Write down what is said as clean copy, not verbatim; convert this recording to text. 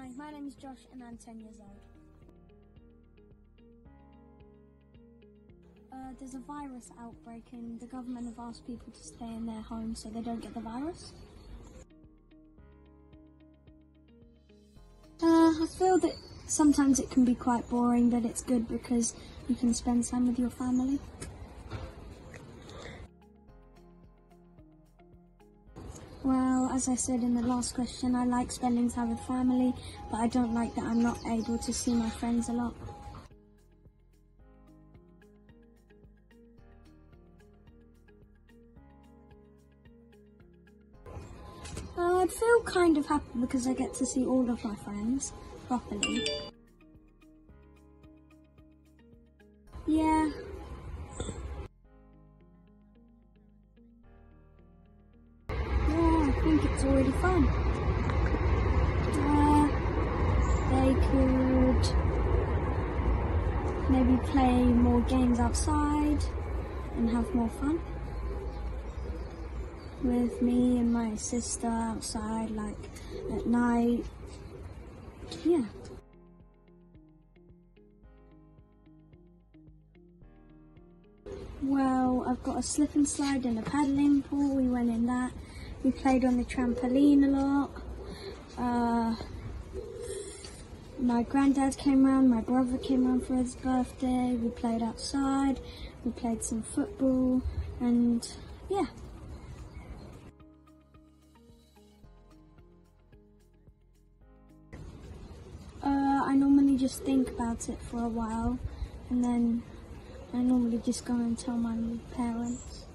Hi, my name is Josh and I'm 10 years old. There's a virus outbreak and the government have asked people to stay in their homes so they don't get the virus. I feel that sometimes it can be quite boring, but it's good because you can spend time with your family. Well, as I said in the last question, I like spending time with family, but I don't like that I'm not able to see my friends a lot. I'd feel kind of happy because I get to see all of my friends properly. Yeah. I think it's already fun. They could maybe play more games outside and have more fun with me and my sister outside, like at night. Yeah. Well, I've got a slip and slide and a paddling pool. We went in that. We played on the trampoline a lot. My granddad came round, my brother came round for his birthday. We played outside. We played some football and yeah. I normally just think about it for a while and then I normally just go and tell my parents.